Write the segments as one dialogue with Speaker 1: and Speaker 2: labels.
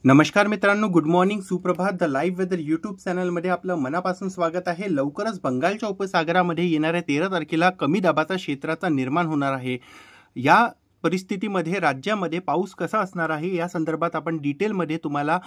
Speaker 1: नमस्कार मित्रांनो, good morning, सुप्रभात. द लाईव्ह वेदर यूट्यूब चॅनलमध्ये आपलं मनापासून स्वागत आहे. लवकरच बंगालच्या उपसागरामध्ये येणाऱ्या 13 तारखेला कमी दाबाचा क्षेत्राचा निर्माण होणार आहे. या परिस्थितीमध्ये राज्यामध्ये पाऊस कसा असणार आहे या संदर्भात आपण डिटेलमध्ये तुम्हाला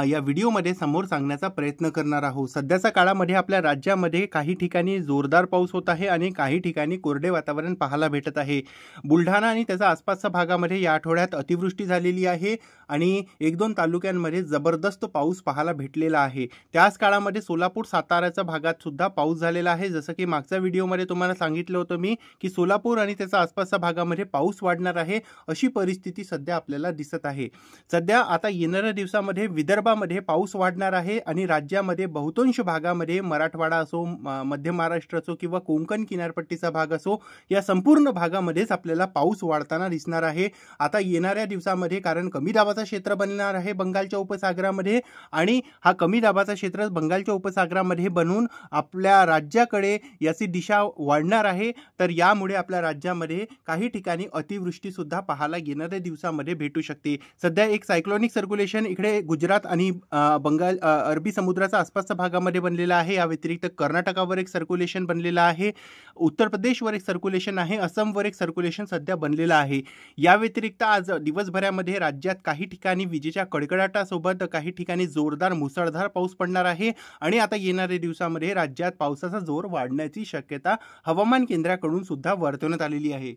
Speaker 1: या व्हिडिओमध्ये समोर सांगण्याचा प्रयत्न करणार आहोत. सध्याच्या काळामध्ये आपल्या राज्यामध्ये काही ठिकाणी जोरदार पाऊस होत आहे आणि काही ठिकाणी कोरडे वातावरण पाहायला भेटत आहे. बुलढाणा आणि त्याच्या आसपासच्या भागामध्ये या आठवड्यात अतिवृष्टी झालेली आहे आणि 1-2 तालुक्यांमध्ये जबरदस्त पाऊस पाहायला भेटलेला आहे. त्याच काळामध्ये सोलापूर साताऱ्याच्या भागात सुद्धा पाऊस झालेला आहे. जसं की मागच्या व्हिडिओमध्ये तुम्हाला सांगितलं होतं मी की सोलापूर आणि त्याच्या आसपासच्या भागामध्ये पाऊस वाढणार आहे, अशी परिस्थिती सध्या आपल्याला दिसत आहे. सध्या आता येणाऱ्या दिवसामध्ये विदर्भामध्ये पाऊस वाढणार आहे आणि राज्यामध्ये बहुतांश भागामध्ये मराठवाडा असो, मध्य महाराष्ट्र असो किंवा कोकण किनारपट्टीचा भाग असो, या संपूर्ण भागामध्येच आपल्याला पाऊस वाढताना दिसणार आहे आता येणाऱ्या दिवसामध्ये. कारण कमी दाबाचा क्षेत्र बनणार आहे बंगालच्या उपसागरामध्ये आणि हा कमी दाबाचा क्षेत्र बंगालच्या उपसागरामध्ये बनून आपल्या राज्याकडे याची दिशा वाढणार आहे. तर यामुळे आपल्या राज्यामध्ये काही ठिकाणी अतिवृष्टी सुद्धा पाहायला येणाऱ्या दिवसामध्ये भेटू शकते. सध्या एक सायक्लोनिक सर्क्युलेशन इकडे गुजरात आणि बंगाल अरबी समुद्राच्या आसपासच्या भागामध्ये बनलेला आहे. या व्यतिरिक्त कर्नाटकावर एक सर्क्युलेशन बनलेला आहे, उत्तर प्रदेशवर एक सर्क्युलेशन आहे, असमवर एक सर्क्युलेशन सध्या बनलेला आहे. या व्यतिरिक्त आज दिवसभरामध्ये राज्यात काही ठिकाणी विजेच्या कडकडाटासोबत काही ठिकाणी जोरदार मुसळधार पाऊस पडणार आहे आणि आता येणाऱ्या दिवसामध्ये राज्यात पावसाचा जोर वाढण्याची शक्यता हवामान केंद्राकडून सुद्धा वर्तवण्यात आलेली आहे.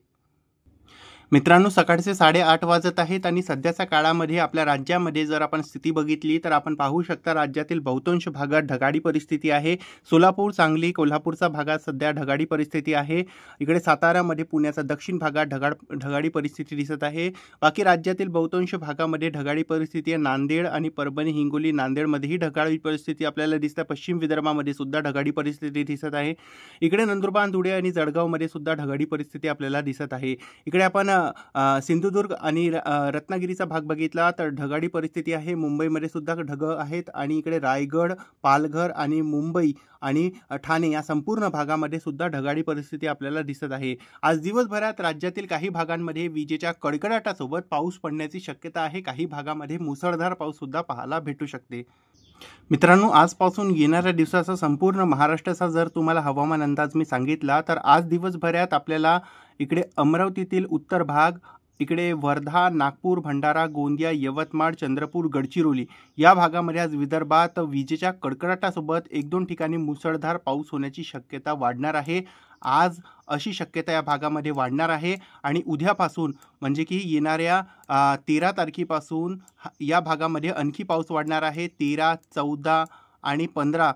Speaker 1: मित्रांनो, सकाळचे 8:30 वाजत आहेत आणि सध्याच्या काळामध्ये आपल्या राज्यामध्ये जर आपण स्थिती बघितली तर आपण पाहू शकता राज्यातील बहुतांश भागात ढगाळी परिस्थिती आहे. सोलापूर, सांगली, कोल्हापूरच्या भागात सध्या ढगाळी परिस्थिती आहे. इकडे सातारामध्ये, पुण्याच्या दक्षिण भागात ढगाळी परिस्थिती दिसत आहे. बाकी राज्यातील बहुतांश भागामध्ये ढगाळी परिस्थिती आहे. नांदेड आणि परभणी, हिंगोली, नांदेडमध्येही ढगाळी परिस्थिती आपल्याला दिसते. पश्चिम विदर्भामध्ये सुद्धा ढगाळी परिस्थिती दिसत आहे. इकडे नंदुरबार, धुळे आणि जळगावमध्ये सुद्धा ढगाळी परिस्थिती आपल्याला दिसत आहे. इकडे आपण सिंधुदुर्ग आणि रत्नागिरीचा भाग बघितला तर ढगाळी परिस्थिती आहे. मुंबईमध्ये सुद्धा ढग आहेत आणि इकडे रायगड, पालघर आणि मुंबई आणि ठाणे या संपूर्ण भागामध्ये सुद्धा ढगाळी परिस्थिती आपल्याला दिसत आहे. आज दिवसभरात राज्यातील काही भागांमध्ये विजेच्या कडकडाटासोबत पाऊस पडण्याची शक्यता आहे. काही भागामध्ये मुसळधार पाऊस सुद्धा पाहायला भेटू शकते. मित्रांनो, आजपासून येणाऱ्या दिवसाचा संपूर्ण महाराष्ट्राचा जर तुम्हाला हवामान अंदाज मी सांगितला तर आज दिवसभरात आपल्याला इकडे अमरावतीतील उत्तर भाग, इकडे वर्धा, नागपूर, भंडारा, गोंदिया, यवतमाळ, चंद्रपूर, गडचिरोली या भागामध्ये आज विदर्भात विजेच्या कडकडाटासोबत 1-2 ठिकाणी मुसळधार पाऊस होण्याची शक्यता वाढणार आहे. आज अशी शक्यता या भागामध्ये वाढणार आहे आणि उद्यापासून म्हणजे की येणाऱ्या 13 तारखेपासून या भागामध्ये आणखी पाऊस वाढणार आहे. 13, 14 आणि 15,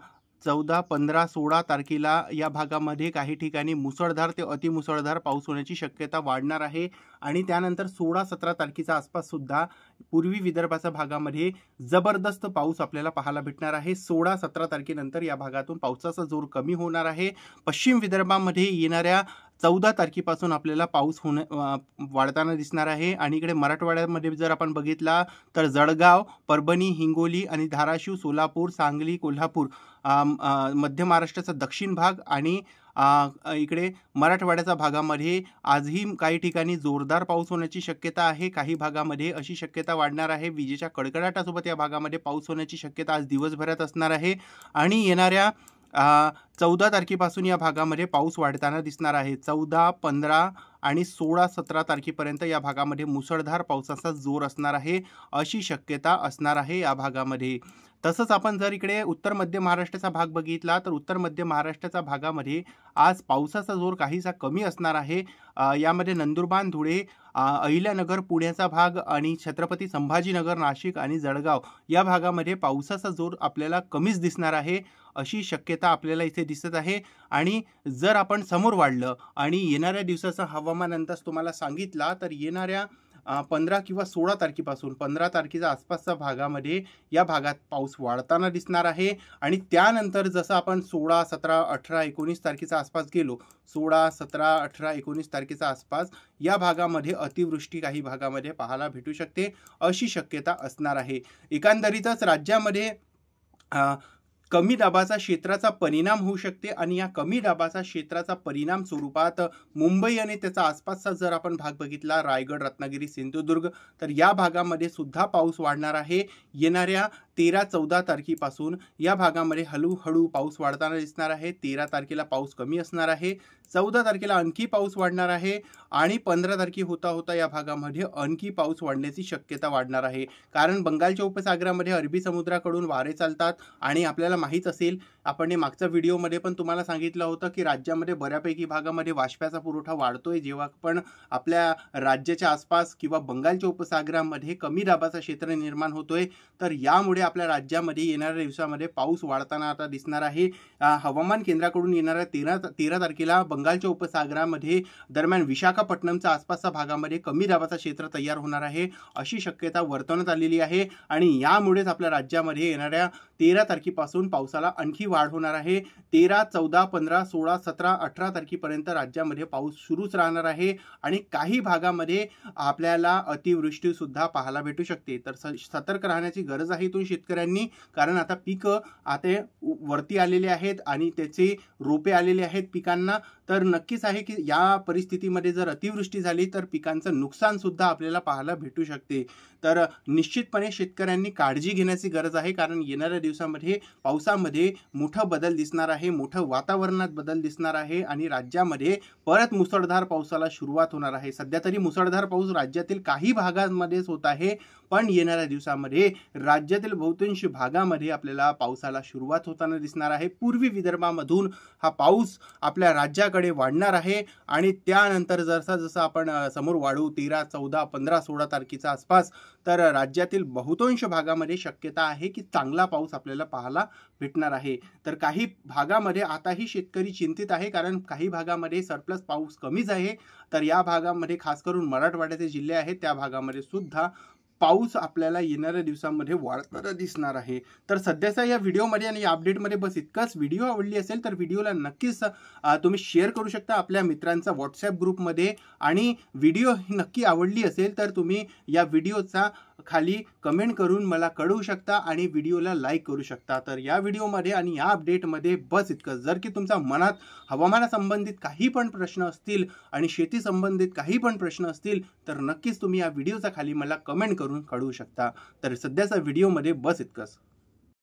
Speaker 1: 16 तारखेला या भागामध्ये काही ठिकाणी मुसळधार ते अतिमुसळधार पाऊस होण्याची शक्यता वाढणार आहे आणि त्यानंतर 16-17 तारखेच्या आसपास सुद्धा पूर्वी विदर्भाच्या भागामध्ये जबरदस्त पाऊस आपल्याला पाहायला भेटणार आहे. 16-17 तारखेनंतर या भागातून पावसाचा जोर कमी होणार आहे. पश्चिम विदर्भामध्ये येणाऱ्या 14 तारखेपासून आपल्याला पाऊस वाढताना दिसणार आहे आणि इकडे मराठवाड्यामध्ये जर आपण बघितला तर जळगाव, परभणी, हिंगोली आणि धाराशिव, सोलापूर, सांगली, कोल्हापूर, मध्य महाराष्ट्राचा दक्षिण भाग आणि इकडे मराठवाड्याच्या भागामध्ये आजही काही ठिकाणी जोरदार पाऊस होण्याची शक्यता आहे. काही भागामध्ये अशी शक्यता वाढणार आहे. विजेच्या कडकडाटासोबत या भागामध्ये पाऊस होण्याची शक्यता आज दिवसभरात असणार आहे आणि येणाऱ्या 14 तारखेपासून या भागामध्ये पाऊस वाढताना दिसणार आहे. 14, 15 आणि 16-17 तारखेपर्यंत या भागामध्ये मुसळधार पावसाचा जोर असणार आहे, अशी शक्यता असणार आहे या भागामध्ये. तसंच आपण जर इकडे उत्तर मध्य महाराष्ट्राचा भाग बघितला तर उत्तर मध्य महाराष्ट्राच्या भागामध्ये आज पावसाचा जोर काहीसा कमी असणार आहे. यामध्ये नंदुरबार, धुळे, अहिल्यानगर, पुण्याचा भाग आणि छत्रपती संभाजीनगर, नाशिक आणि जळगाव या भागामध्ये पावसाचा जोर आपल्याला कमीच दिसणार आहे, अशी शक्यता आपल्याला इथे दिसत आहे. आणि जर आपण समोर वाढलं आणि येणाऱ्या दिवसाचा हवामान अंदाज तुम्हाला सांगितला तर येणाऱ्या 15 किंवा 16 तारखेपासून 15 तारखेच्या आसपासच्या भागामध्ये या भागात पाऊस वाढताना दिसणार आहे आणि त्यानंतर जसं आपण 16, 17, 18, 19 तारखेच्या आसपास गेलो, 16, 17, 18, 19 तारखेच्या आसपास या भागामध्ये अतिवृष्टी काही भागामध्ये पाहायला भेटू शकते, अशी शक्यता असणार आहे. एकंदरीतच राज्यामध्ये कमी दाबाचा क्षेत्राचा परिणाम होऊ शकते आणि या कमी दाबाचा क्षेत्राचा परिणाम स्वरूपात मुंबई आणि त्याचा आसपासचा जर आपण भाग बघितला, रायगड, रत्नागिरी, सिंधुदुर्ग, तर या भागामध्ये सुद्धा पाऊस वाढणार आहे. येणाऱ्या 13-14 तारखेपासून या भागामध्ये हळूहळू पाऊस वाढताना दिसणार आहे. 13 तारखेला पाऊस कमी असणार आहे, 14 तारखेला आणखी पाऊस वाढणार आहे आणि 15 तारखे होता होता या भागामध्ये आणखी पाऊस वाढण्याची शक्यता वाढणार आहे. कारण बंगालच्या उपसागरामध्ये अरबी समुद्राकडून वारे चालतात आणि आपल्याला माहीत असेल, आपण मागच्या व्हिडिओमध्ये पण तुम्हाला सांगितलं होतं की राज्यामध्ये बऱ्यापैकी भागामध्ये वाष्पाचा पुरवठा वाढतोय. जेव्हा पण आपल्या राज्याच्या आसपास किंवा बंगालच्या उपसागरामध्ये कमी दाबाचा क्षेत्र निर्माण होतोय, तर यामुळे आपल्या राज्यामध्ये येणाऱ्या दिवसामध्ये पाऊस वाढताना आता दिसणार आहे. हवामान केंद्राकडून येणाऱ्या 13 तारखेला बंगालच्या उपसागरामध्ये दरम्यान विशाखापट्टणमच्या आसपासच्या भागामध्ये कमी दाबाचा क्षेत्र तयार होणार आहे अशी शक्यता वर्तवण्यात आलेली आहे आणि यामुळेच आपल्या राज्यामध्ये येणाऱ्या 13 तारखेपासून पावसाला आणखी वाढ होणार आहे. 13, 14, 15, 16, 17, 18 तारखेपर्यंत राज्यामध्ये पाऊस सुरूच राहणार आहे आणि काही भागामध्ये आपल्याला अतिवृष्टी सुद्धा पाहायला भेटू शकते. तर सतर्क राहण्याची गरज आहे इथून शेतकऱ्यांनी, कारण आता पिकं आता वरती आलेले आहेत आणि त्याचे रोपे आलेले आहेत पिकांना. तर नक्कीच आहे की या परिस्थितीमध्ये जर अतिवृष्टी झाली तर पिकांचं नुकसान सुद्धा आपल्याला पाहायला भेटू शकते. तर निश्चितपणे शेतकऱ्यांनी काळजी घेण्याची गरज आहे, कारण येणाऱ्या दिवसामध्ये पावसामध्ये मोठा बदल दिसणार आहे, मोठं वातावरणात बदल दिसणार आहे आणि राज्यामध्ये परत मुसळधार पावसाला सुरुवात होणार आहे. सध्या तरी मुसळधार पाऊस राज्यातील काही भागांमध्येच होत आहे, पण येणाऱ्या दिवसामध्ये राज्यातील बहुतांश भागामध्ये आपल्याला पावसाला सुरुवात होताना दिसणार आहे. पूर्वी विदर्भामधून हा पाऊस आपल्या राज्याकडे वाढणार आहे आणि त्यानंतर जसं आपण समोर वाढू 13, 14, 15, 16 तारखेच्या आसपास, तर राज्यातील बहुतांश भागामध्ये शक्यता आहे की चांगला पाऊस आपल्याला पाहायला भेटणार आहे. तर काही भागामध्ये आताही शेतकरी चिंतित आहे, कारण काही भागामध्ये सरप्लस पाऊस कमीच आहे. तर या भागामध्ये खास करून मराठवाड्याचे जिल्हे आहेत त्या भागामध्ये सुद्धा पाऊस आपल्याला येणाऱ्या दिवसांमध्ये वाढताना दिसणार आहे. तर सध्याच्या या व्हिडिओमध्ये आणि या अपडेटमध्ये बस इतकंच. व्हिडिओ आवडली असेल तर व्हिडिओला नक्कीच तुम्ही शेअर करू शकता आपल्या मित्रांचा व्हॉट्सॲप ग्रुपमध्ये आणि व्हिडिओ नक्की आवडली असेल तर तुम्ही या व्हिडिओचा खाली कमेंट करून मला कळवू शकता आणि व्हिडिओला लाईक करू शकता. तर या व्हिडिओमध्ये आणि या अपडेटमध्ये बस इतकंच. जर की तुमच्या मनात हवामानासंबंधित काही पण प्रश्न असतील आणि शेती संबंधित काही पण प्रश्न असतील तर नक्कीच तुम्ही या व्हिडिओचा खाली मला कमेंट करून कळवू शकता. तर सध्याच्या व्हिडिओमध्ये बस इतकंच.